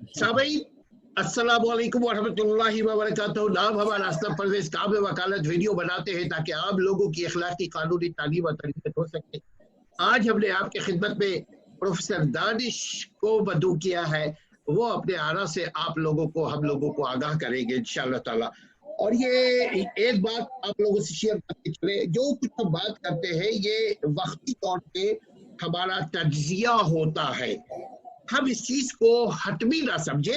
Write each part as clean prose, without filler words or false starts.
सामीन अस्सलामु अलैकुम वरहमतुल्लाहि व बरकातहू। नाम हमारा असलम परवेज काम वकालत वीडियो बनाते हैं ताकि आम लोगों की अखलाकी कानूनी तालीम और तरबियत हो सके। आज हमने आपकी खिदमत में प्रोफेसर दानिश को मदऊ किया है, वो अपने आरा से आप लोगों को हम लोगों को आगाह करेंगे इंशाअल्लाह ताला। और ये एक बात आप लोगों से शेयर करके चले, जो कुछ हम बात करते हैं ये वक्ती तौर पे हमारा तज्जिया होता है। हम इस चीज को हतमी ना समझे,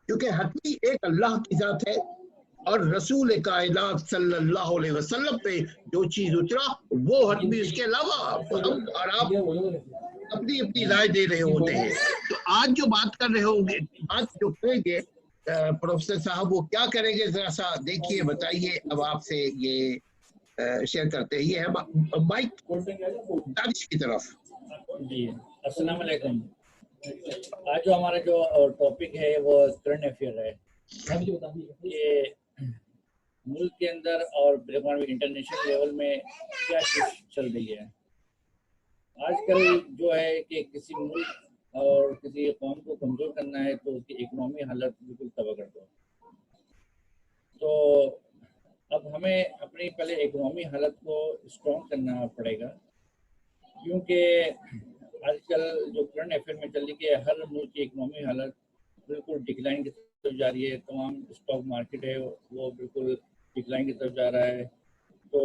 क्योंकि हतमी एक अल्लाह की जात है और रसूल कायनात सल्लल्लाहु अलैहि वसल्लम पे जो चीज उतरा वो हतमी, उसके अलावा हम और आप अपनी अपनी राय दे रहे होते हैं। तो आज जो बात कर रहे होंगे, बात जो करेंगे प्रोफेसर साहब, वो क्या करेंगे जरा सा देखिए, बताइए। अब आपसे ये शेयर करते हैं, ये है माइक दानिश की तरफ। जी अस्सलाम वालेकुम। आज जो हमारा जो टॉपिक है वो करंट अफेयर है। ये मुल्क के अंदर और इंटरनेशनल लेवल में क्या चीज चल रही है आजकल, जो है कि किसी मुल्क और किसी कौम को कमज़ोर करना है तो उसकी इकोनॉमी हालत बिल्कुल तबाह कर दो। तो अब हमें अपनी पहले इकोनॉमी हालत को स्ट्रॉन्ग करना पड़ेगा, क्योंकि आजकल जो करंट अफेयर में चल रही है हर मुल्क की इकोनॉमी हालत बिल्कुल डिक्लाइन की तरफ जा रही है। तमाम स्टॉक मार्केट है वो बिल्कुल डिक्लाइन की तरफ जा रहा है। तो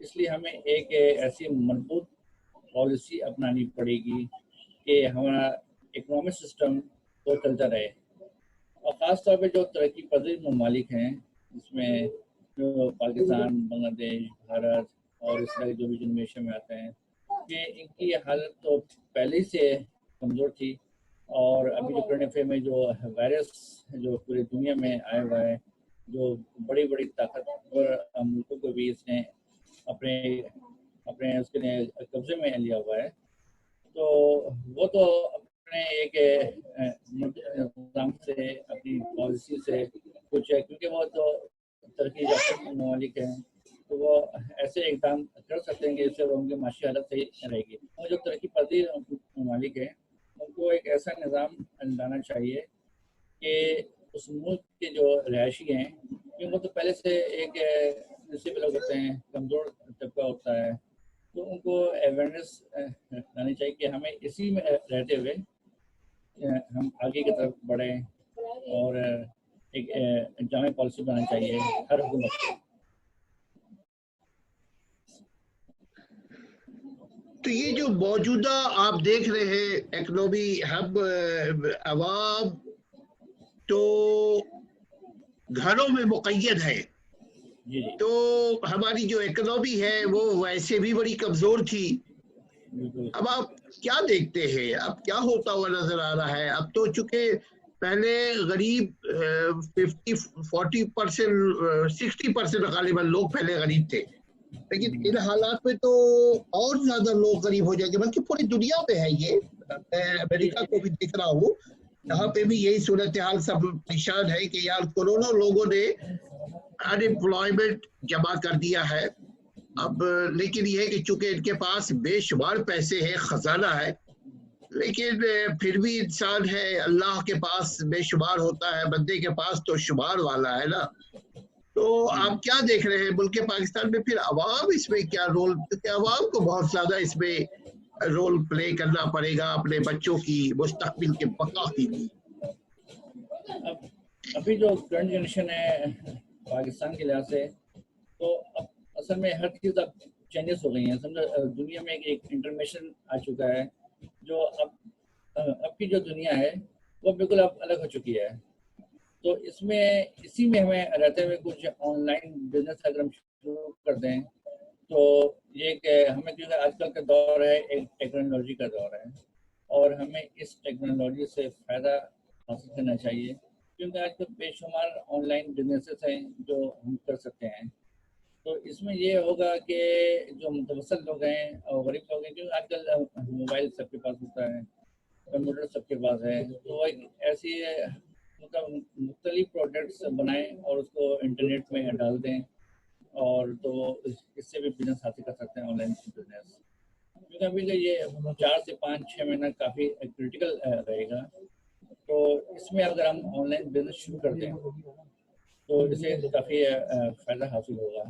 इसलिए हमें एक ऐसी मजबूत पॉलिसी अपनानी पड़ेगी कि हमारा इकोनॉमिक सिस्टम वो चलता रहे। और ख़ास तौर पे जो तरक्की पजीर ममालिक हैं, जिसमें जो पाकिस्तान, बांग्लादेश, भारत और इस तरह के जो भी जनरेशन में आते हैं, कि इनकी हालत तो पहले से कमज़ोर थी। और अभी जो करंट अफेयर में जो वायरस जो पूरी दुनिया में आया हुआ है, जो बड़ी बड़ी ताकतवर मुल्कों को भी इसने अपने अपने उसके लिए कब्जे में लिया हुआ है। तो वो तो अपने एक निज़ाम से, अपनी पॉलिसी से कुछ है, क्योंकि वो तो तरक्की याफ्ता ममालिक हैं, तो वो ऐसे इकदाम कर सकते हैं कि इससे वो उनकी माशी हालत सही रहेगी। और जो तरक्की पजीर ममालिक हैं उनको एक ऐसा निज़ाम लाना चाहिए कि उस मुल्क के जो रहायशी हैं, क्योंकि वो तो पहले से एक नसीब लोग होते हैं, कमज़ोर तबका होता है, तो उनको अवेयरनेस लानी चाहिए कि हमें इसी में रहते हुए हम आगे की तरफ बढ़ें और एक जामे पॉलिसी बनानी चाहिए हर हुकूमत को। तो ये जो मौजूदा आप देख रहे हैं इकोनॉमी, हम अवाम तो घरों में मुक़य्यद है, तो हमारी जो इकोनॉमी है वो वैसे भी बड़ी कमज़ोर थी। अब आप क्या देखते हैं, अब क्या होता हुआ नजर आ रहा है? अब तो चूंकि पहले गरीब 40% 60% गालिबन लोग पहले गरीब थे, लेकिन इन हालात में तो और ज्यादा लोग गरीब हो जाएंगे, बल्कि पूरी दुनिया में है ये। मैं अमेरिका को भी देख रहा हूँ, यहाँ पे भी यही सूरत हाल सब परेशान है कि यार करोड़ों लोगों ने अनएम्प्लॉयमेंट जमा कर दिया है। अब लेकिन ये है कि चूंकि इनके पास बेशुमार पैसे हैं, खजाना है, लेकिन फिर भी इंसान है, अल्लाह के पास बेशुमार होता है, बंदे के पास तो शुमार वाला है ना। तो आप क्या देख रहे हैं मुल्क पाकिस्तान में फिर अवाम इसमें क्या रोल, क्योंकि अवाम को बहुत ज्यादा इसमें रोल प्ले करना पड़ेगा अपने बच्चों की मुस्तकबिल के बका के लिए। अभी जो करंट जनरेशन है पाकिस्तान के लिहाज से, तो अब असल में हर चीज़ अब चेंजेस हो गई हैं। समझो दुनिया में एक इंटरनेशन आ चुका है, जो अब की जो दुनिया है वो बिल्कुल अब अलग हो चुकी है। तो इसी में हमें रहते हुए कुछ ऑनलाइन बिजनेस अगर हम शुरू कर दें, तो ये कि हमें, क्योंकि आजकल का दौर है एक टेक्नोलॉजी का दौर है, और हमें इस टेक्नोलॉजी से फ़ायदा हासिल करना चाहिए, क्योंकि आजकल बेशुमार ऑनलाइन बिजनेसेस हैं जो हम कर सकते हैं। तो इसमें ये होगा कि जो मुतवस्सिल लोग हैं और गरीब लोग हैं, क्योंकि आजकल मोबाइल सबके पास होता है, कंप्यूटर सबके पास है, तो एक ऐसी मतलब मुख्तलिफ प्रोडक्ट्स बनाएं और उसको इंटरनेट में डाल दें, और तो इससे भी बिजनेस हासिल कर सकते हैं, ऑनलाइन बिजनेस। क्योंकि अभी ये 4 से 5-6 महीना काफ़ी क्रिटिकल रहेगा, تو اس میں اگر ہم آن لائن بزنس شروع کرتے ہیں تو اسے کافی فائدہ حاصل ہوگا.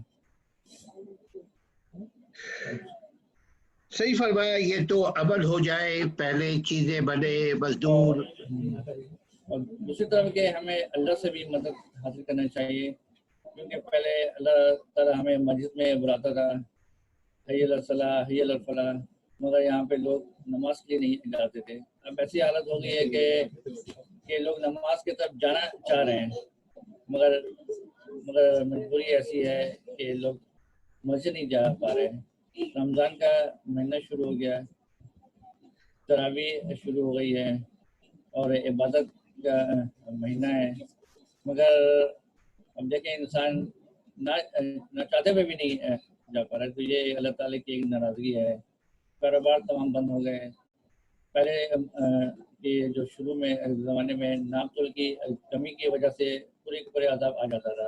صحیح فرمایا. یہ تو عمل ہو جائے، پہلے چیزیں بنے، مزدور. اور دوسری طرف کہ ہمیں اللہ سے بھی مدد حاصل کرنا چاہیے، کیونکہ پہلے اللہ تعالیٰ ہمیں مسجد میں بلاتا تھا، حی علی الصلاح حی علی الفلاح، مگر یہاں پہ لوگ نماز کے لیے نہیں جاتے تھے. اب ایسی حالت ہو گئی ہے کہ لوگ نماز کی طرف جانا چاہ رہے ہیں، مگر مجبوری ایسی ہے کہ لوگ مسجد نہیں جا پا رہے ہیں. رمضان کا مہینہ شروع ہو گیا، تراویح شروع ہو گئی ہے اور عبادت کا مہینہ ہے، مگر اب دیکھیں انسان نہ چاہتے ہوئے بھی نہیں جا پا رہا. تو یہ اللہ تعالیٰ کی ایک ناراضگی ہے. کاروبار تمام بند ہو گئے. پہلے کہ جو شروع میں زمانے میں ناپتول کی کمی کی وجہ سے پورے عذاب آ جاتا تھا.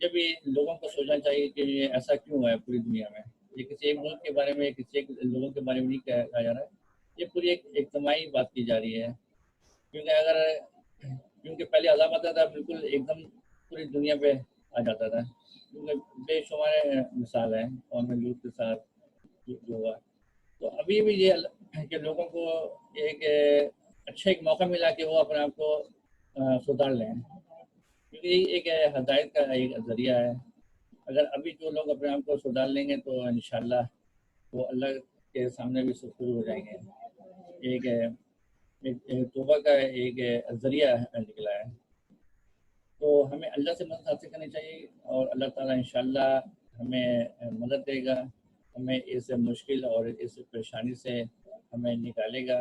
جب بھی لوگوں کو سوچنا چاہیے کہ یہ ایسا کیوں ہے پوری دنیا میں. یہ کسی ایک ملک کے بارے میں، کسی ایک لوگوں کے بارے میں نہیں کہا جا رہا ہے، یہ پوری ایک اجتماعی بات کی جا رہی ہے. کیونکہ پہلے عذاب آتا تھا بالکل ایک دم پوری دنیا پہ آ جاتا تھا. کیونکہ بے شمار مثال ہیں قوم لوط کے ساتھ جو ہوا. تو ابھی بھی یہ کہ لوگوں کو ایک اچھا ایک موقع ملا کہ وہ اپنے آپ کو سدھار لیں، کیونکہ یہ ایک ہدایت کا ایک ذریعہ ہے. اگر ابھی جو لوگ اپنے آپ کو سدھار لیں گے تو انشاءاللہ وہ اللہ کے سامنے بھی سرخرو ہو جائیں گے. ایک توبہ کا ایک ذریعہ نکلا ہے. تو ہمیں اللہ سے مدد حاصل کرنی چاہیے اور اللہ تعالیٰ انشاءاللہ ہمیں مدد دے گا، ہمیں اس مشکل اور اس پریشانی سے ہمیں نکالے گا.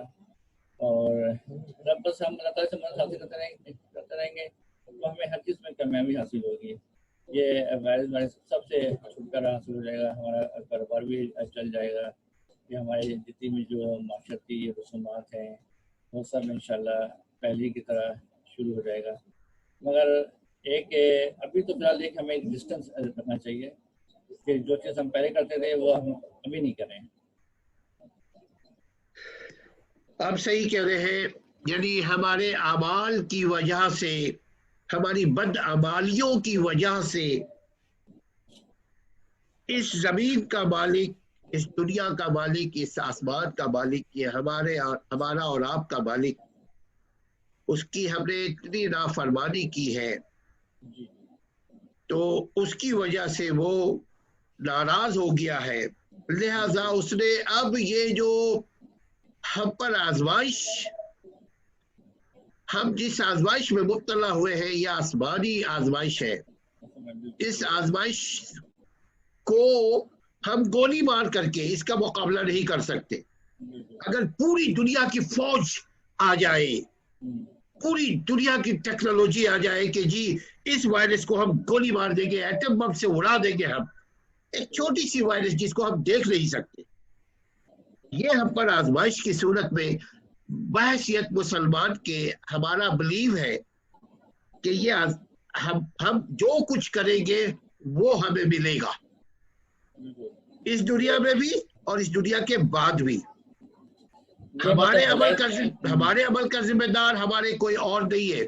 اور جب بس ہم اللہ تعالیٰ سے مدد حاصل کرتے رہیں گے تو ہمیں ہر چیز میں کامیابی حاصل ہوگی. یہ وائرس سب سے چھٹکارا حاصل ہو جائے گا، ہمارا کاروبار بھی چل جائے گا. یہ ہماری جتنی بھی جو معاشرتی رسومات ہیں وہ سب انشاءاللہ پہلے کی طرح شروع ہو جائے گا. مگر ایک ابھی تو فی الحال ایک ہمیں ایک ڈسٹینس رکھنا چاہیے کہ جو چیز ہم پہلے کرتے تھے وہ ہم ابھی نہیں کریں. آپ صحیح کہہ رہے ہیں. یعنی ہمارے اعمال کی وجہ سے، ہماری بدعمالیوں کی وجہ سے اس زمین کا مالک، اس دنیا کا مالک، اس آسمان کا مالک، یہ ہمارا اور آپ کا مالک، اس کی ہم نے اتنی نافرمانی کی ہے تو اس کی وجہ سے وہ ناراض ہو گیا ہے. لہذا اس نے اب یہ جو ہم پر آزمائش، ہم جس آزمائش میں مبتلا ہوئے ہیں، یہ آسمانی آزمائش ہے. اس آزمائش کو ہم گولی مار کر کے اس کا مقابلہ نہیں کر سکتے. اگر پوری دنیا کی فوج آ جائے، پوری دنیا کی ٹیکنالوجی آ جائے کہ جی اس وائرس کو ہم گولی مار دیں گے، ایٹم بم سے اڑا دیں گے، ہم ایک چھوٹی سی وائرس جس کو ہم دیکھ نہیں سکتے، یہ ہم پر آزمائش کی صورت میں بحیثیت مسلمان کے ہمارا بلیو ہے کہ یہ ہم جو کچھ کریں گے وہ ہمیں ملے گا، اس دنیا میں بھی اور اس دنیا کے بعد بھی. ہمارے عمل کا ذمہ دار ہمارے کوئی اور نہیں ہے،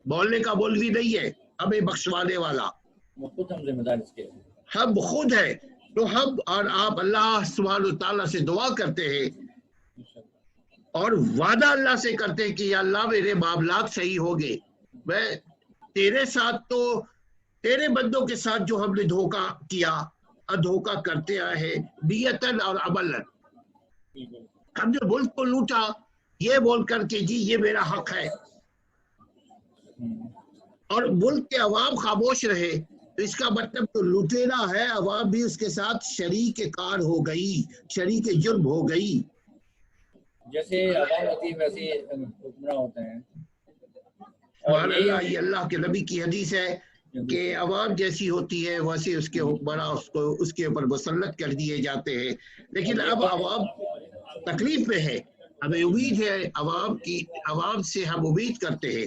بولنے کا مولوی نہیں ہے ہمیں بخشوانے والا، ہم خود ہیں. تو ہم اور آپ اللہ سبحانہ وتعالیٰ سے دعا کرتے ہیں اور وعدہ اللہ سے کرتے ہیں کہ یا اللہ میرے معاملات صحیح ہو گئے، میں تیرے ساتھ، تو تیرے بندوں کے ساتھ جو ہم نے دھوکہ کیا اور دھوکہ کرتے آئے ہیں نیتاً اور عملاً، ہم نے ملک کو لوٹا یہ بول کر کے جی یہ میرا حق ہے، اور ملک کے عوام خاموش رہے، تو اس کا مطلب تو لٹیرا ہے، عوام بھی اس کے ساتھ شریک کار ہو گئی، شریک جرم ہو گئی. جیسے عوام ہوتی ہے ویسے حکمراں ہوتے ہیں. سبحان اللہ. یہ اللہ کے نبی کی حدیث ہے کہ عوام جیسی ہوتی ہے ویسے اس کے حکمراں اس کے اوپر مسلط کر دیے جاتے ہیں. لیکن اب عوام تکلیف میں ہے، ہمیں امید ہے عوام سے ہم امید کرتے ہیں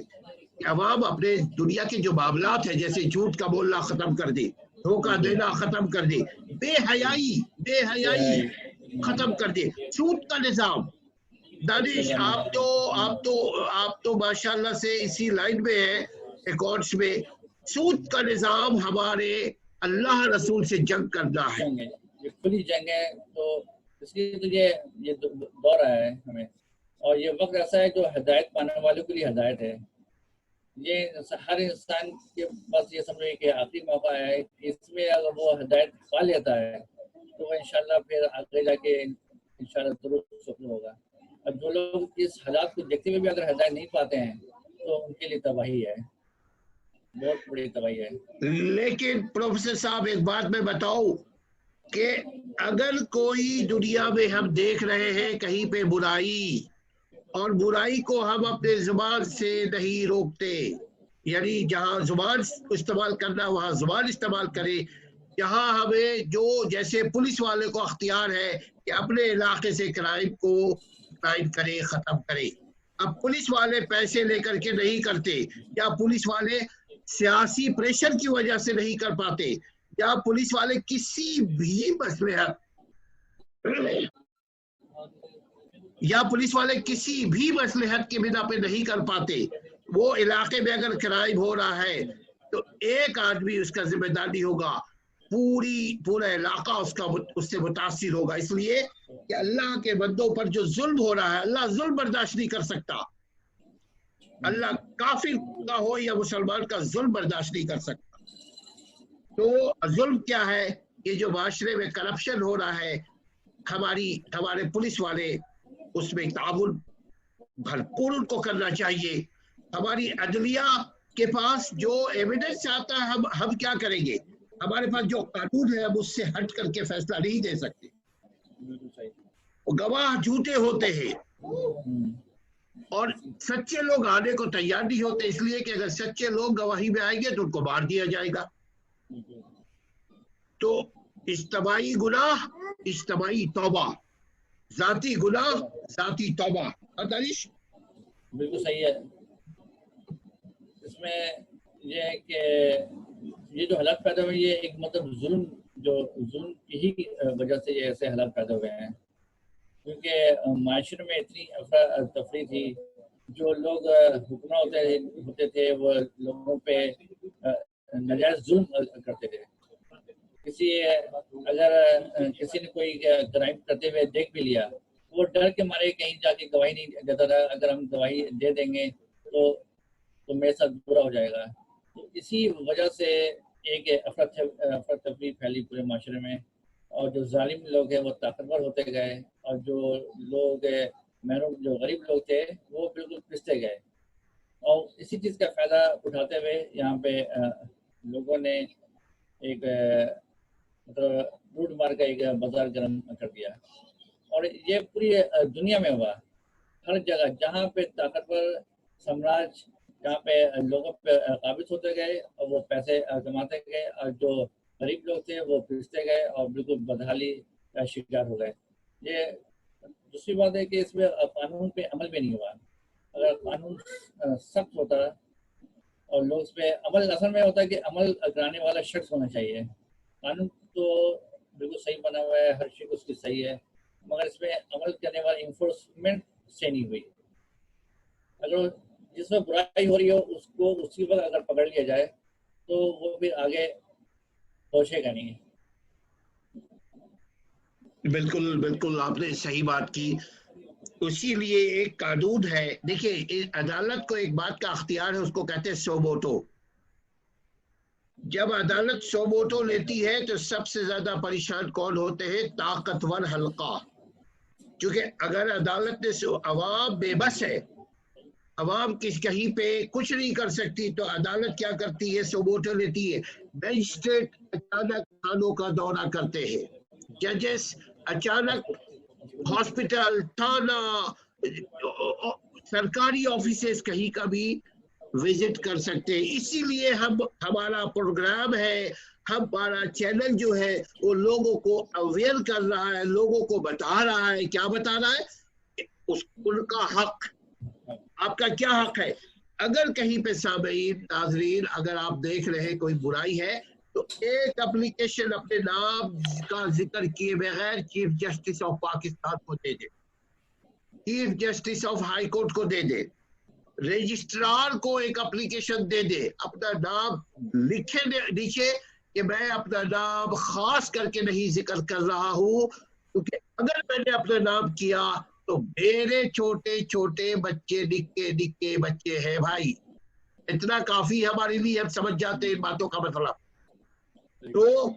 کہ عوام اپنے دنیا کے جو معاملات ہیں، جیسے جھوٹ کا بولنا ختم کر دے، دھوکہ دینا ختم کر دے، بے حیائی ختم کر دے، چھوٹ کا نظام दानिश आप तो माशाल्लाह से इसी लाइन में है, अकाउंट्स में। सूद का निजाम हमारे अल्लाह रसूल से जंग करना है, ये खुली जंग है, तो इसलिए तो ये दौर आया है हमें, और ये वक्त ऐसा है जो हिदायत पाने वालों के लिए हिदायत है। ये हर इंसान के पास ये समझे कि आखिरी मौका है, इसमें अगर वो हिदायत पा लेता है तो इंशाल्लाह फिर आगे जाके इंशाल्लाह दुरुस्त सफल होगा। अब जो लोग इस हालात को देखते हुए भी अगर हिदायत नहीं पाते हैं तो उनके लिए तबाही है, बहुत बड़ी तबाही है। लेकिन प्रोफेसर साहब एक बात मैं बताऊं कि अगर कोई दुनिया में हम देख रहे हैं कहीं पे बुराई, और बुराई को हम अपने जुबान से नहीं रोकते, यानी जहां जुबान इस्तेमाल करना वहां जुबान इस्तेमाल करे, जहां हमें जो जैसे पुलिस वाले को अख्तियार है कि अपने इलाके से क्राइम करे, खत्म करे। अब पुलिस वाले पैसे लेकर के नहीं करते, या पुलिस वाले सियासी प्रेशर की वजह से नहीं कर पाते, या पुलिस वाले किसी भी मसलहत के बिना पे नहीं कर पाते। वो इलाके में अगर क्राइम हो रहा है तो एक आदमी उसका जिम्मेदारी होगा, पूरा इलाका उससे मुतासिर होगा। इसलिए कि अल्लाह के बंदों पर जो जुल्म हो रहा है, अल्लाह जुल्म बर्दाश्त नहीं कर सकता। अल्लाह काफिर का हो या मुसलमान का जुल्म बर्दाश्त नहीं कर सकता। तो जुल्म क्या है? ये जो माशरे में करप्शन हो रहा है, हमारे पुलिस वाले उसमें ताउन भरपूर उनको करना चाहिए। हमारी अदलिया के पास जो एविडेंस आता है, हम क्या करेंगे? हमारे पास जो कानून है हम उससे हट करके फैसला नहीं दे सकते। गवाह झूठे होते हैं और सच्चे लोग आने को तैयार नहीं होते, इसलिए कि अगर सच्चे लोग गवाही में आएंगे तो उनको मार दिया जाएगा। तो इज्तिमाई गुनाह, इज्तिमाई तौबा, जाती गुनाह, जाती तौबा। दानिश बिल्कुल सही है। इसमें ये है कि ये जो हालात पैदा हुए, ये एक मतलब जुल्म की ही वजह से ये ऐसे हालात पैदा हुए हैं, क्योंकि माशरे में इतनी अफरा तफरी थी। जो लोग हुक्मरान होते थे वो लोगों पे नाजायज जुल्म करते थे। अगर किसी ने कोई क्राइम करते हुए देख भी लिया, वो डर के मारे कहीं जाके गवाही नहीं देता था। अगर हम गवाही दे देंगे तो मेरे साथ बुरा हो जाएगा। तो इसी वजह से एक अफरा तफरी फैली पूरे माशरे में, और जो जालिम लोग हैं वो ताकतवर होते गए, और जो लोग महरूम जो गरीब लोग थे वो बिल्कुल पिसते गए। और इसी चीज़ का फ़ायदा उठाते हुए यहाँ पे लोगों ने एक मतलब लूट मार का एक बाजार गर्म कर दिया। और ये पूरी दुनिया में हुआ, हर जगह जहाँ पे ताकतवर साम्राज्य, जहाँ पे लोगों पे काबिज होते गए और वो पैसे कमाते गए, और जो गरीब लोग थे वो पिसते गए और बिल्कुल बदहाली का शिकार हो गए। ये दूसरी बात है कि इसमें कानून पे अमल भी नहीं हुआ। अगर कानून सख्त होता और लोग इस पे अमल, असल में होता है कि अमल कराने वाला शख्स होना चाहिए। कानून तो बिल्कुल सही बना हुआ है, हर चीज़ उसकी सही है, मगर इसमें अमल करने वाला इन्फोर्समेंट से नहीं हुई। अगर जिसमें बुराई हो रही हो उसको उसी वक्त अगर पकड़ लिया जाए तो वो फिर आगे पहुंचेगा नहीं। बिल्कुल आपने सही बात की। इसीलिए एक कानून है, देखिए अदालत को एक बात का अख्तियार है, उसको कहते हैं सोमोटो। जब अदालत सोमोटो लेती है तो सबसे ज्यादा परेशान कौन होते हैं? ताकतवर हल्का। क्योंकि अगर अदालत ने अवाम बेबस है, अवाम कहीं पे कुछ नहीं कर सकती, तो अदालत क्या करती है? सोमोटो लेती है। मजिस्ट्रेट अचानक थानों का दौरा करते हैं, जजेस अचानक हॉस्पिटल, थाना, सरकारी ऑफिसेस कहीं का भी विजिट कर सकते हैं। इसीलिए हमारा प्रोग्राम है, हमारा चैनल जो है वो लोगों को अवेयर कर रहा है, लोगों को बता रहा है। क्या बता रहा है? उनका हक। आपका क्या हक है? अगर कहीं पे सामीन, नाज़रीन, अगर आप देख रहे हैं कोई बुराई है तो एक एप्लीकेशन अपने नाम का जिक्र किए बगैर चीफ जस्टिस ऑफ पाकिस्तान को दे दे। Chief justice of high court को दे दे, रजिस्ट्रार को एक एप्लीकेशन दे दे, अपना नाम लिखे नीचे कि मैं अपना नाम खास करके नहीं जिक्र कर रहा हूं, क्योंकि अगर मैंने अपना नाम किया तो मेरे छोटे छोटे बच्चे निक्के बच्चे हैं भाई, इतना काफी हमारे लिए, हम समझ जाते हैं इन बातों का मतलब। तो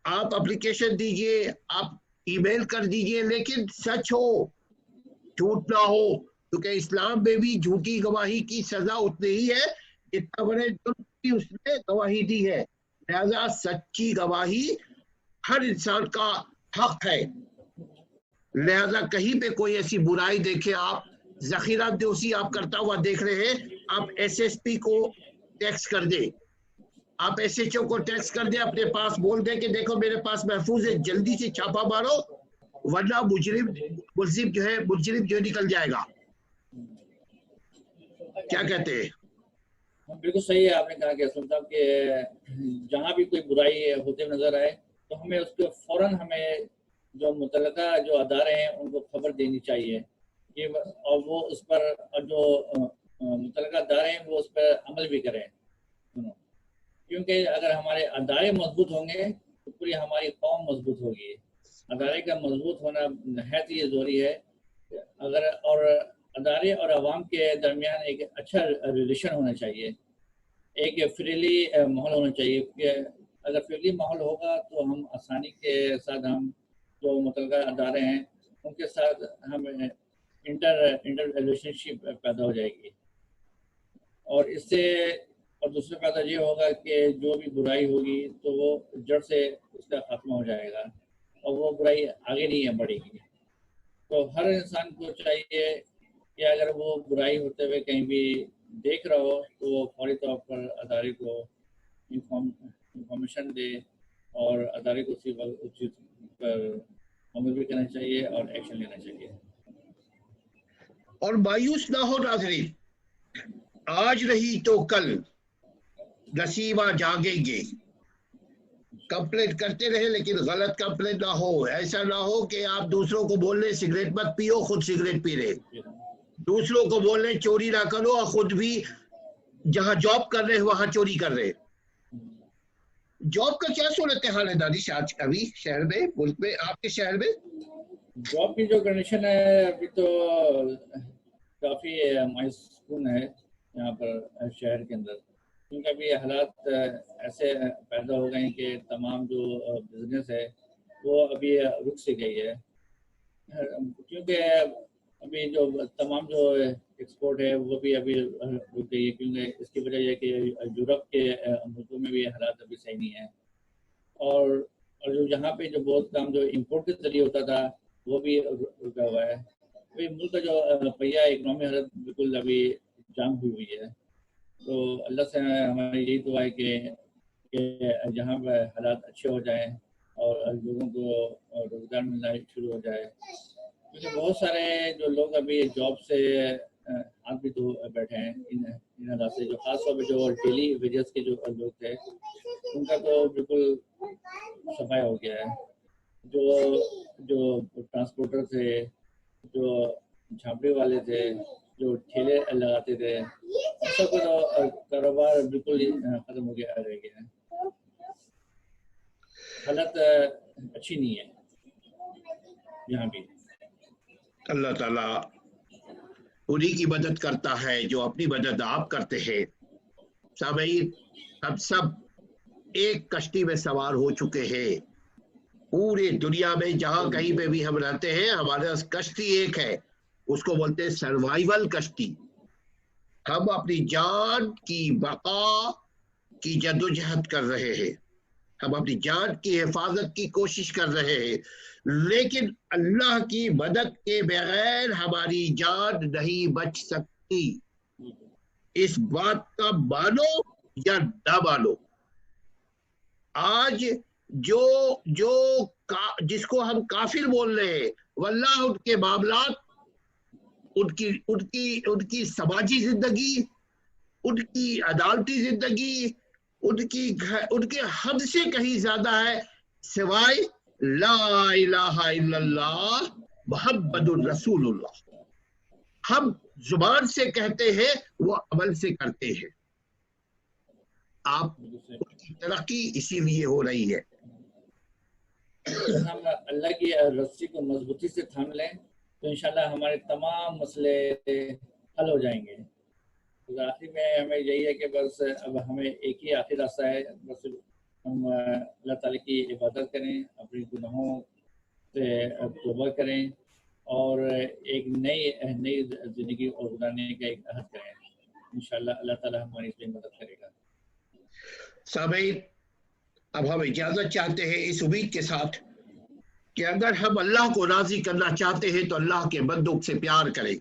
आप एप्लीकेशन दीजिए, आप ईमेल कर दीजिए, लेकिन सच हो, झूठ ना हो, क्योंकि इस्लाम में भी झूठी गवाही की सजा उतनी ही है जितना बड़े जुर्म की उसने गवाही दी है। लिहाजा सच्ची गवाही हर इंसान का हक है। लिहाजा कहीं पे कोई ऐसी बुराई देखे, आप जखीरा दोषी आप करता हुआ देख रहे हैं, आप एसएसपी को टेक्स्ट कर दे, आप एसएचओ को टेक्स्ट कर दे, अपने पास बोल दे कि देखो मेरे पास महफूज है, जल्दी से छापा मारो, वरना मुलजिम जो है निकल जाएगा। क्या कहते हैं? बिल्कुल सही है आपने कहा कि असलम साहब कि जहाँ भी कोई बुराई होते नजर आए तो हमें उसको फौरन हमें जो मुतलका जो अदारे हैं उनको खबर देनी चाहिए कि, और वो उस पर जो मुतलका अदारे हैं वो उस पर अमल भी करें, क्योंकि अगर हमारे अदारे मजबूत होंगे तो पूरी हमारी कौम मजबूत होगी। अदारे का मजबूत होना नहायत ही ज़रूरी है। अगर और अदारे और आवाम के दरमियान एक अच्छा रिलेशन होना चाहिए, एक फ्रीली माहौल होना चाहिए, क्योंकि अगर फ्रीली माहौल होगा तो हम आसानी के साथ हम जो मुतलका अदारे हैं उनके साथ हम इंटर रिलेशनशिप पैदा हो जाएगी, और इससे और दूसरा फायदा ये होगा कि जो भी बुराई होगी तो वो जड़ से उसका खात्मा हो जाएगा और वो बुराई आगे नहीं बढ़ेगी। तो हर इंसान को चाहिए कि अगर वो बुराई होते हुए कहीं भी देख रहा हो तो वो फौरी तौर पर अदारे को इंफॉर्मेशन दे और अदारे को उचित पर अमल भी करना चाहिए और एक्शन लेना चाहिए। और मायूस ना हो नाज़रीन, आज नहीं तो कल नसीबा जागेंगे। कंप्लेंट करते रहे लेकिन गलत कंप्लेंट ना हो। ऐसा ना हो कि आप दूसरों को बोल रहे सिगरेट मत पियो, खुद सिगरेट पी रहे, दूसरों को बोल रहे चोरी ना करो और खुद भी जहां जॉब कर रहे वहां चोरी कर रहे। जॉब का क्या सूरत हाल है दानिश आज अभी शहर में, मुल्क में, आपके शहर में? जॉब की जो कंडीशन है अभी तो काफी मायूसकुन है यहाँ पर शहर के अंदर, क्योंकि अभी हालात ऐसे पैदा हो गए हैं कि तमाम जो बिजनेस है वो अभी रुक सी गई है, क्योंकि अभी जो तमाम जो एक्सपोर्ट है वो भी अभी रुक गई है, क्योंकि इसकी वजह यह कि यूरोप के मुल्कों में भी हालात अभी सही नहीं है, और जो यहाँ पे जो बहुत काम जो इम्पोर्ट के जरिए होता था वो भी रुका हुआ है। तो मुल्क का जो पहिया इकनॉमी हालत बिल्कुल अभी जाम हुई है। तो अल्लाह से हमारी यही दुआ है कि जहाँ पर हालात अच्छे हो जाएं और लोगों को रोजगार मिलना शुरू हो जाए, क्योंकि बहुत सारे जो लोग अभी जॉब से हाथ भी धो बैठे हैं इन हालात से, जो खासतौर पर जो डेली वेजेस के जो लोग थे उनका तो बिल्कुल सफाया हो गया है। जो ट्रांसपोर्टर थे, जो झांपड़ी वाले थे, जो ठेले लगाते थे, सबका तो कारोबार बिल्कुल ही खत्म हो गया रह गया है। हालत अच्छी नहीं है यहाँ भी। अल्लाह ताला उन्हीं की मदद करता है जो अपनी मदद आप करते हैं। सामईन, हम सब एक कश्ती में सवार हो चुके हैं। पूरी दुनिया में जहां कहीं पे भी हम रहते हैं हमारे पास कश्ती एक है, उसको बोलते हैं सर्वाइवल कश्ती। हम अपनी जान की बका की जद्दोजहद कर रहे हैं, हम अपनी जान की हिफाजत की कोशिश कर रहे हैं, लेकिन अल्लाह की मदद के बगैर हमारी जान नहीं बच सकती। इस बात का मानो या ना मानो। आज जिसको हम काफिर बोल रहे हैं, वल्लाह उनके मामलात, उनकी समाजी जिंदगी, उनकी अदालती जिंदगी, उनके हद से कहीं ज्यादा है, सिवाय ला इलाहा इल्लल्लाह मुहम्मदुर रसूलुल्लाह। हम जुबान से कहते हैं, वो अमल से करते हैं। आप तरक्की इसीलिए हो रही है। हम अल्लाह की रस्सी को मजबूती से थाम लें तो इंशाल्लाह हमारे तमाम मसले हल हो जाएंगे। तो आखिर में हमें यही है कि बस अब हमें एक ही आखिर रास्ता है, बस हम अल्लाह ताला की इबादत करें, अपने गुनाहों से तौबा करें और एक नई जिंदगी और गुजारने का एक अहद करें। इंशाल्लाह अल्लाह ताला हमारी इसमें मदद करेगा। सामीन, अब हम इजाजत चाहते हैं इस उम्मीद के साथ कि अगर हम अल्लाह को राजी करना चाहते हैं तो अल्लाह के बंदों से प्यार करें।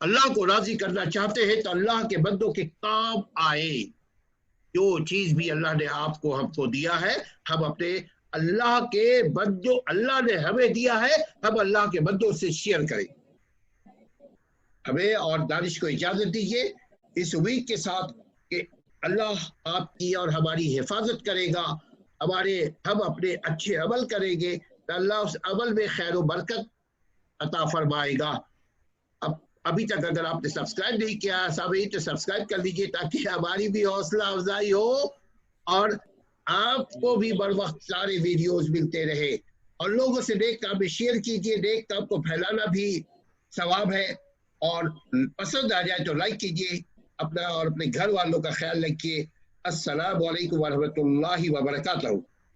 अल्लाह को राजी करना चाहते हैं तो अल्लाह के बंदों के काम आए। जो चीज भी अल्लाह ने आपको हमको दिया है, हम अपने अल्लाह के बंदों, अल्लाह ने हमें दिया है, हम अल्लाह के बंदों से शेयर करें। हमें और दानिश को इजाजत दीजिए इस उम्मीद के साथ कि अल्लाह आपकी और हमारी हिफाजत करेगा। हम अपने अच्छे अमल करेंगे तो अल्लाह उस अमल में खैर व बरकत अता फरमाएगा। अब अभी तक अगर आपने सब्सक्राइब नहीं किया सामीन तो सब्सक्राइब कर लीजिए ताकि हमारी भी हौसला अफजाई हो और आपको भी बर वक्त सारे वीडियोस मिलते रहे। और लोगों से नेक काम में शेयर कीजिए, नेक काम को फैलाना भी सवाब है। और पसंद आ जाए तो लाइक कीजिए। अपना और अपने घर वालों का ख्याल रखिए। अस्सलामु अलैकुम व रहमतुल्लाहि व बरकातहू।